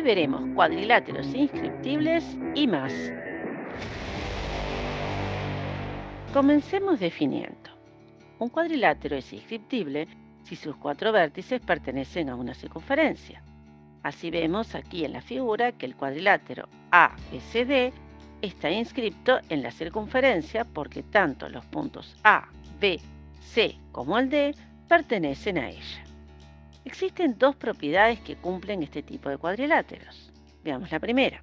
veremos cuadriláteros inscriptibles y más. Comencemos definiendo. Un cuadrilátero es inscriptible si sus 4 vértices pertenecen a una circunferencia. Así vemos aquí en la figura que el cuadrilátero ABCD está inscripto en la circunferencia porque tanto los puntos A, B, C como el D pertenecen a ella. Existen 2 propiedades que cumplen este tipo de cuadriláteros. Veamos la primera.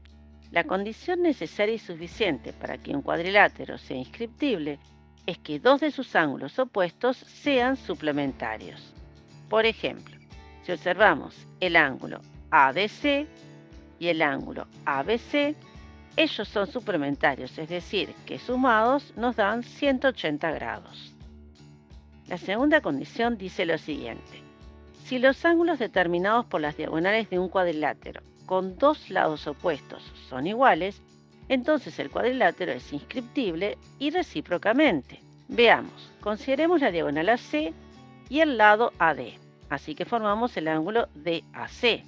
La condición necesaria y suficiente para que un cuadrilátero sea inscriptible es que 2 de sus ángulos opuestos sean suplementarios. Por ejemplo, si observamos el ángulo ADC y el ángulo ABC, ellos son suplementarios, es decir, que sumados nos dan 180 grados. La segunda condición dice lo siguiente. Si los ángulos determinados por las diagonales de un cuadrilátero con 2 lados opuestos son iguales, entonces el cuadrilátero es inscriptible y recíprocamente. Veamos, consideremos la diagonal AC y el lado AD, así que formamos el ángulo DAC.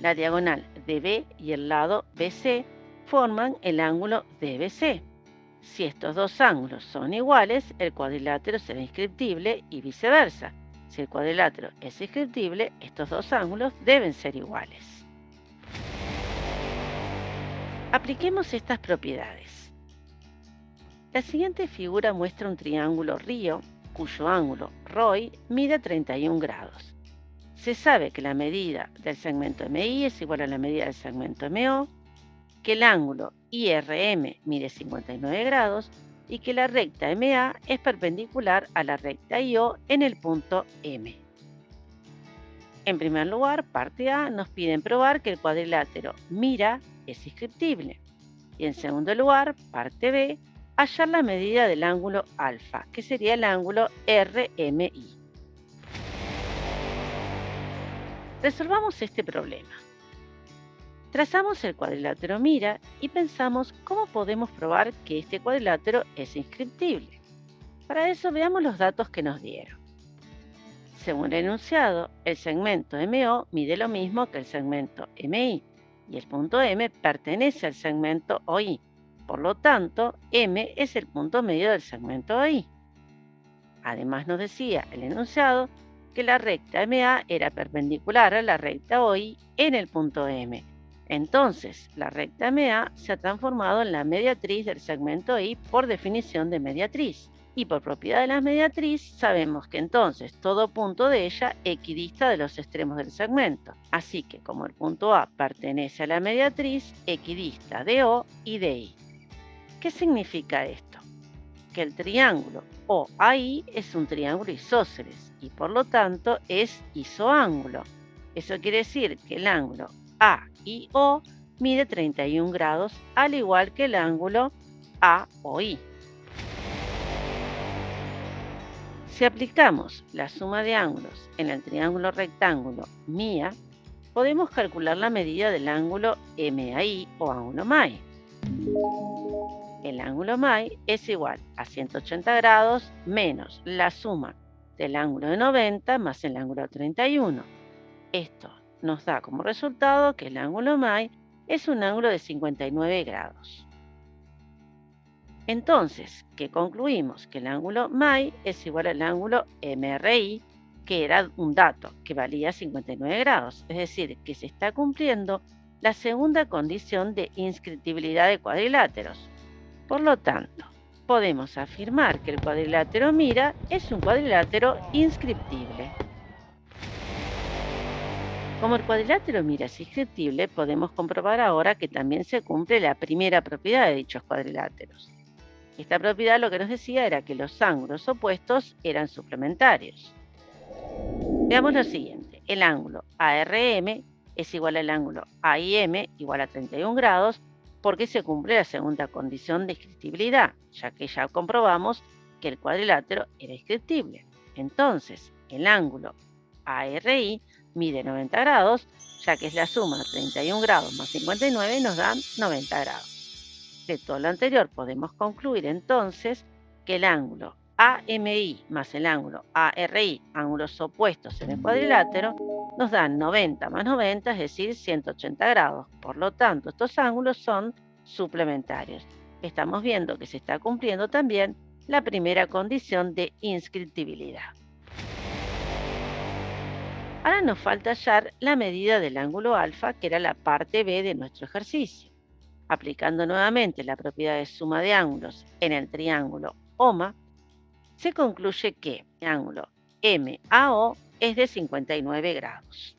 La diagonal DB y el lado BC forman el ángulo DBC. Si estos 2 ángulos son iguales, el cuadrilátero será inscriptible y viceversa. Si el cuadrilátero es inscriptible, estos 2 ángulos deben ser iguales. Apliquemos estas propiedades. La siguiente figura muestra un triángulo río cuyo ángulo ROI mide 31 grados. Se sabe que la medida del segmento MI es igual a la medida del segmento MO, que el ángulo IRM mide 59 grados y que la recta MA es perpendicular a la recta IO en el punto M. En primer lugar, parte A, nos piden probar que el cuadrilátero MIRA es inscriptible. Y en segundo lugar, parte B, hallar la medida del ángulo alfa, que sería el ángulo RMI. Resolvamos este problema. Trazamos el cuadrilátero MIRA y pensamos cómo podemos probar que este cuadrilátero es inscriptible. Para eso veamos los datos que nos dieron. Según el enunciado, el segmento MO mide lo mismo que el segmento MI y el punto M pertenece al segmento OI. Por lo tanto, M es el punto medio del segmento OI. Además nos decía el enunciado que la recta MA era perpendicular a la recta OI en el punto M. Entonces, la recta MA se ha transformado en la mediatriz del segmento I por definición de mediatriz. Y por propiedad de la mediatriz, sabemos que entonces todo punto de ella equidista de los extremos del segmento. Así que como el punto A pertenece a la mediatriz, equidista de O y de I. ¿Qué significa esto? Que el triángulo OAI es un triángulo isósceles y por lo tanto es isoángulo. Eso quiere decir que el ángulo AIO mide 31 grados, al igual que el ángulo AOI. Si aplicamos la suma de ángulos en el triángulo rectángulo MIA, podemos calcular la medida del ángulo MAI o ángulo MAI. El ángulo MAI es igual a 180 grados menos la suma del ángulo de 90 más el ángulo de 31. Esto nos da como resultado que el ángulo MAI es un ángulo de 59 grados. Entonces, que concluimos que el ángulo MAI es igual al ángulo MRI, que era un dato que valía 59 grados, es decir, que se está cumpliendo la segunda condición de inscriptibilidad de cuadriláteros. Por lo tanto, podemos afirmar que el cuadrilátero MIRA es un cuadrilátero inscriptible. Como el cuadrilátero MIRA es inscriptible, podemos comprobar ahora que también se cumple la primera propiedad de dichos cuadriláteros. Esta propiedad lo que nos decía era que los ángulos opuestos eran suplementarios. Veamos lo siguiente. El ángulo ARM es igual al ángulo AIM igual a 31 grados porque se cumple la segunda condición de inscriptibilidad, ya que ya comprobamos que el cuadrilátero era inscriptible. Entonces, el ángulo ARI mide 90 grados, ya que es la suma de 31 grados más 59 y nos dan 90 grados. De todo lo anterior podemos concluir entonces que el ángulo AMI más el ángulo ARI, ángulos opuestos en el cuadrilátero, nos dan 90 más 90, es decir, 180 grados. Por lo tanto, estos ángulos son suplementarios. Estamos viendo que se está cumpliendo también la primera condición de inscriptibilidad. Ahora nos falta hallar la medida del ángulo alfa, que era la parte B de nuestro ejercicio. Aplicando nuevamente la propiedad de suma de ángulos en el triángulo OMA, se concluye que el ángulo MAO es de 59 grados.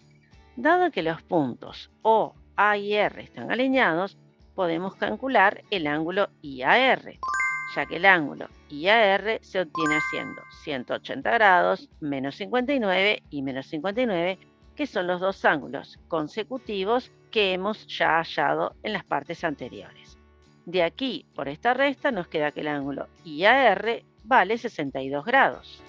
Dado que los puntos O, A y R están alineados, podemos calcular el ángulo IAR, ya que el ángulo IAR se obtiene haciendo 180 grados, menos 59 y menos 59, que son los dos ángulos consecutivos que hemos ya hallado en las partes anteriores. De aquí, por esta resta, nos queda que el ángulo IAR vale 62 grados.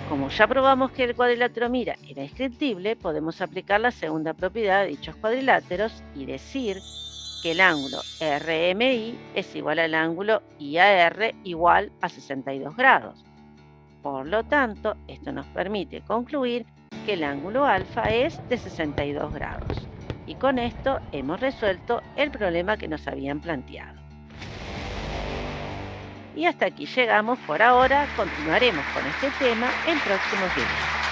Como ya probamos que el cuadrilátero mira era inscriptible, podemos aplicar la segunda propiedad de dichos cuadriláteros y decir que el ángulo RMI es igual al ángulo IAR igual a 62 grados. Por lo tanto, esto nos permite concluir que el ángulo alfa es de 62 grados. Y con esto hemos resuelto el problema que nos habían planteado. Y hasta aquí llegamos por ahora. Continuaremos con este tema en próximos videos.